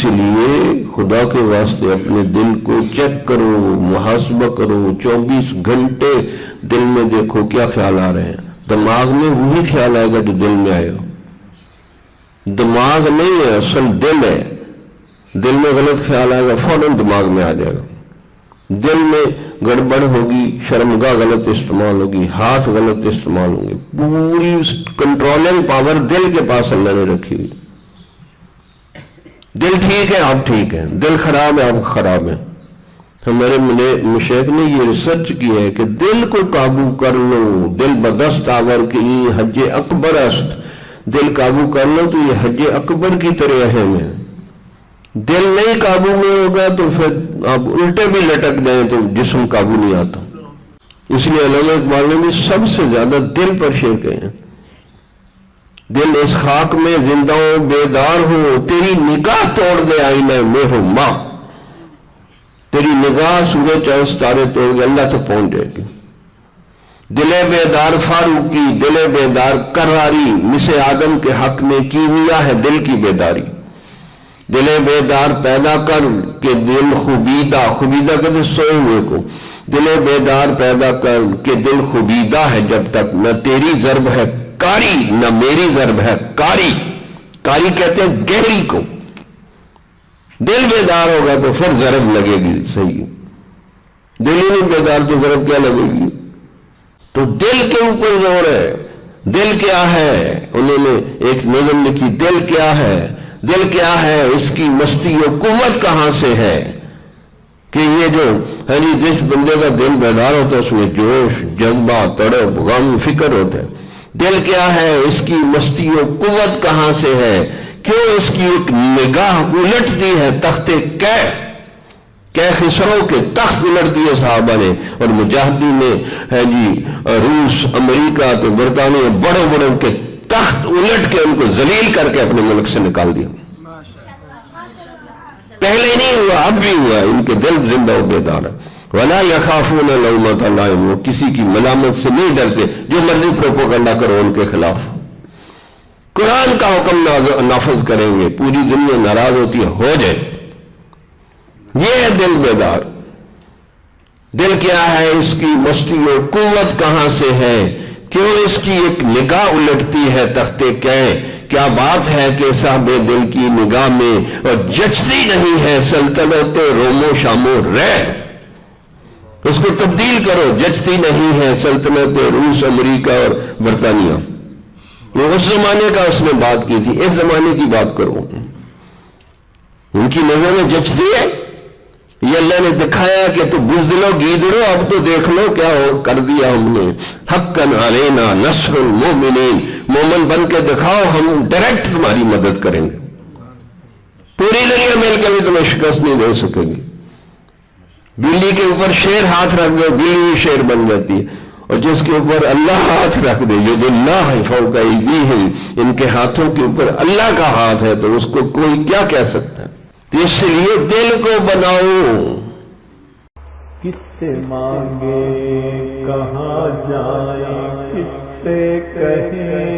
اس لیے خدا کے واسطے اپنے دل کو چیک کرو، محاسبہ کرو، 24 گھنٹے دل میں دیکھو کیا خیال آ رہے ہیں۔ دماغ میں وہی خیال آئے گا جو دل میں آئے گا، دماغ نہیں ہے، اصل دل ہے۔ دل میں غلط خیال آئے گا فوراً دماغ میں آ جائے گا۔ دل میں گڑبڑ ہوگی، شرمگاہ غلط استعمال ہوگی، ہاتھ غلط استعمال ہوں گے، پوری کنٹرولنگ پاور دل کے پاس اللہ نے رکھی ہوئی۔ دل ٹھیک ہے آپ ٹھیک ہیں، دل خراب ہے آپ خراب ہیں۔ ہمارے مشیخ نے یہ ریسرچ کی ہے کہ دل کو قابو کر لو، دل بدست آور کی حج اکبر است، دل قابو کر لو تو یہ حج اکبر کی طرح اہم ہے۔ دل نہیں قابو میں ہوگا تو پھر آپ الٹے بھی لٹک جائیں تو جسم قابو نہیں آتا۔ اس لیے علامہ اقبال نے بھی سب سے زیادہ دل پر شعر کہے ہیں، دل اس خاک میں زندہ ہو بیدار ہو، تیری نگاہ توڑ دے آئینہ میں ہو ماں، تیری نگاہ سورج اور ستارے توڑ دے اللہ تک پہنچ جائے گی۔ دل بیدار فاروقی، دل بیدار کراری، مس آدم کے حق میں کیمیا ہے دل کی بیداری۔ دل بیدار پیدا کر کہ دل خوبیدہ، خوبیدہ کہتے سوئے ہوئے کو، دل بیدار پیدا کر کہ دل خوبیدہ ہے جب تک نہ تیری ضرب ہے کاری نہ میری ضرب ہے کاری۔ کاری کہتے ہیں گہری کو۔ دل بیدار ہوگا تو پھر ضرب لگے گی صحیح، دل ہی نہیں بیدار تو ضرب کیا لگے گی؟ تو دل کے اوپر زور ہے۔ دل کیا ہے؟ انہوں نے ایک نظم لکھی، دل کیا ہے؟ دل کیا ہے؟ اس کی مستی و قوت کہاں سے ہے؟ کہ یہ جو جس بندے کا دل بیدار ہوتا ہے اس میں جوش، جذبہ، تڑپ، غم، فکر ہوتا ہے۔ دل کیا ہے؟ اس کی مستی و قوت کہاں سے ہے؟ کیوں اس کی ایک نگاہ الٹ دی ہے تخت خسرو کے تخت الٹ دیے صحابہ نے، اور مجاہدین نے روس، امریکہ تو برطانیہ بڑے بڑے کے تخت الٹ کے ان کو ذلیل کر کے اپنے ملک سے نکال دیا۔ پہلے نہیں ہوا اب بھی ہوا، ان کے دل زندہ و بیدار ہے۔ وَلَا يَخَافُونَ لَوْمَةَ لَائِمٍ، وہ کسی کی ملامت سے نہیں ڈرتے، جو مرضی پروپیگنڈا کرو ان کے خلاف۔ قرآن کا حکم نافذ کریں گے، پوری دنیا ناراض ہوتی ہے ہو جائے۔ یہ ہے دل بیدار۔ دل کیا ہے؟ اس کی مستی و قوت کہاں سے ہے؟ کیوں اس کی ایک نگاہ الٹتی ہے تخت کیا بات ہے کہ صاحب دل کی نگاہ میں اور جچتی نہیں ہے سلطنت روم و شام و رے۔ اس کو تبدیل کرو، جچتی نہیں ہے سلطنت روس، امریکہ اور برطانیہ۔ وہ اس زمانے کا اس نے بات کی تھی، اس زمانے کی بات کرو۔ ان کی نظر میں جچتی ہے؟ یہ اللہ نے دکھایا کہ تو بزدلو گیدڑو اب تو دیکھ لو کیا کر دیا ہم نے۔ حقاً علینا نصر المؤمنین، مومن بن کے دکھاؤ ہم ڈائریکٹ تمہاری مدد کریں گے، پوری دنیا مل کے بھی تمہیں شکست نہیں دے سکے گی۔ بلی کے اوپر شیر ہاتھ رکھ دو، بلی بھی شیر بن جاتی ہے، اور جس کے اوپر اللہ ہاتھ رکھ دے، ید اللہ فوق ایدیہم، ان کے ہاتھوں کے اوپر اللہ کا ہاتھ ہے تو اس کو کوئی کیا کہہ سکتا ہے؟ اس لیے دل کو بناؤ۔ کس سے مانگے کہاں جائیں، کس سے کہیں